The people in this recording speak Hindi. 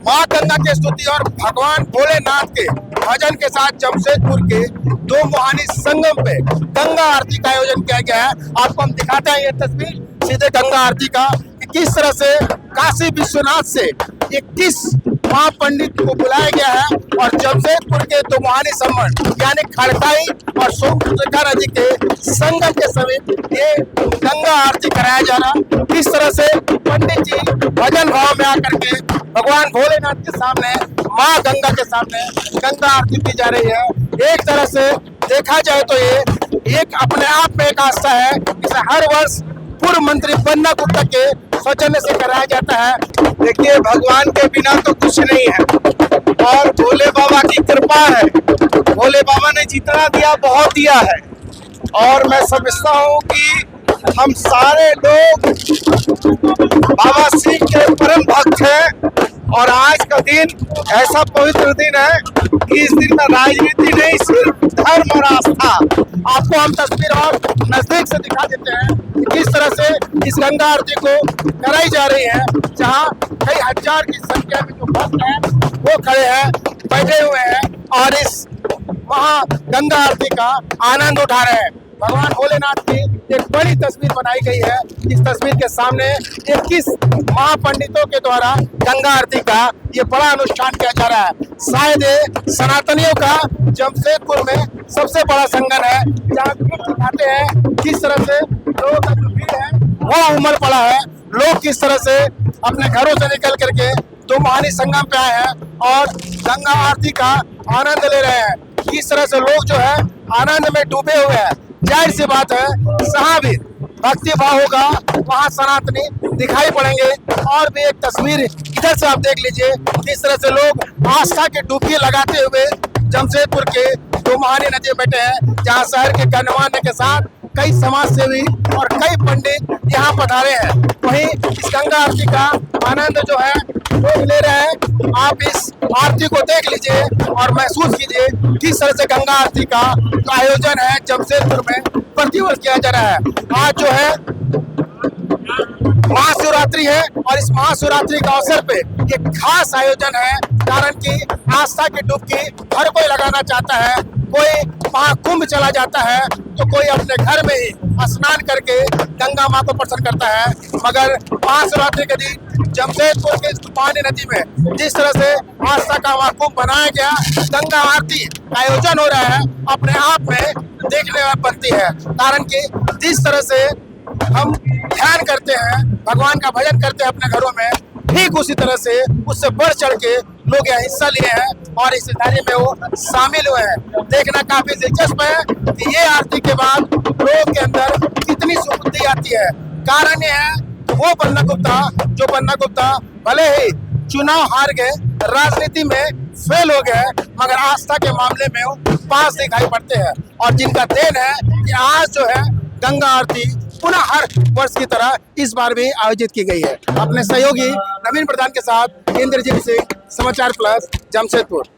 माँ गंगा की स्तुति और भगवान भोलेनाथ के भजन के साथ जमशेदपुर के दो मोहानी संगम पे गंगा आरती का आयोजन किया गया है। आपको हम दिखाते हैं ये तस्वीर सीधे गंगा आरती का कि किस तरह से काशी विश्वनाथ से 21 महापंडित को बुलाया गया है और जमशेदपुर के दो मोहानी संगम यानी खड़काई और सोमदत्ता नदी के संगम के समीप ये गंगा आरती कराया जा रहा। किस तरह से पंडित जी भजन भाव में आकर के भगवान भोलेनाथ के सामने माँ गंगा के सामने गंगा आरती की जा रही है। एक तरह से देखा जाए तो ये एक अपने आप में एक आस्था है। इसे हर वर्ष पूर्व मंत्री पन्ना गुप्ता के सौजन्य से कराया जाता है। देखिए, भगवान के बिना तो कुछ नहीं है और भोले बाबा की कृपा है। भोले बाबा ने जितना दिया बहुत दिया है और मैं समझता हूँ कि हम सारे लोग बाबा सिंह के परम भक्त हैं और आज का दिन ऐसा पवित्र दिन है कि इस दिन में राजनीति नहीं, सिर्फ धर्म और आस्था। आपको हम तस्वीर और नजदीक से दिखा देते हैं कि किस तरह से इस गंगा आरती को कराई जा रही है, जहां कई हजार की संख्या में जो भक्त हैं वो खड़े हैं, बैठे हुए हैं और इस महा गंगा आरती का आनंद उठा रहे हैं। भगवान भोलेनाथ की एक बड़ी तस्वीर बनाई गई है। इस तस्वीर के सामने 21 महापंडितों के द्वारा गंगा आरती का ये बड़ा अनुष्ठान किया जा रहा है। शायद ये सनातनियों का जमशेदपुर में सबसे बड़ा संगम है, जहाँ दिखाते हैं किस तरह से लोगों का जो भीड़ है वो उमड़ पड़ा है। लोग किस तरह से अपने घरों से निकल करके दो मोहानी संगम पे आए हैं और गंगा आरती का आनंद ले रहे हैं। किस तरह से लोग जो है आनंद में डूबे हुए हैं। जाहिर सी बात है, जहाँ भी भक्ति भाव होगा वहाँ सनातनी दिखाई पड़ेंगे। और भी एक तस्वीर इधर से आप देख लीजिए, किस तरह से लोग आस्था की डुबकी लगाते हुए जमशेदपुर के दो मोहानी नदी में बैठे हैं, जहाँ शहर के गणमान्य के साथ कई समाज सेवी और कई पंडित यहाँ पधारे हैं। वहीं इस गंगा आरती का आनंद जो है लोग ले रहे हैं। आप इस आरती को देख लीजिए और महसूस कीजिए किस तरह से गंगा आरती का जो आयोजन है जमशेदपुर में प्रतिवर्ष किया जा रहा है। आज जो है महाशिवरात्रि है और इस महाशिवरात्रि के अवसर पे एक खास आयोजन है, कारण कि आस्था की डुबकी हर कोई लगाना चाहता है। कोई महाकुंभ चला जाता है तो कोई अपने घर में ही स्नान करके गंगा माँ को प्रसन्न करता है, मगर महाशिवरात्रि के दिन जमशेदपुर के मोहानी नदी में जिस तरह से आस्था का महाकुंभ बनाया गया, गंगा आरती का आयोजन हो रहा है, अपने आप में देखने में बनती है। कारण कि जिस तरह से हम ध्यान करते हैं, भगवान का भजन करते हैं अपने घरों में, ठीक उसी तरह से उससे बढ़ चढ़ के लोग यहाँ हिस्सा लिए हैं और इस कार्य में वो शामिल हुए हैं। देखना काफी दिलचस्प है कि ये आरती के बाद लोग के अंदर कितनी सुबुद्धि आती है। कारण ये है वो पन्ना गुप्ता भले ही चुनाव हार गए, राजनीति में फेल हो गए, मगर आस्था के मामले में वो पास दिखाई पड़ते हैं। और जिनका देन है कि आज जो है गंगा आरती पुनः हर वर्ष की तरह इस बार भी आयोजित की गई है। अपने सहयोगी नवीन प्रधान के साथ इंद्रजीत सिंह, समाचार प्लस, जमशेदपुर।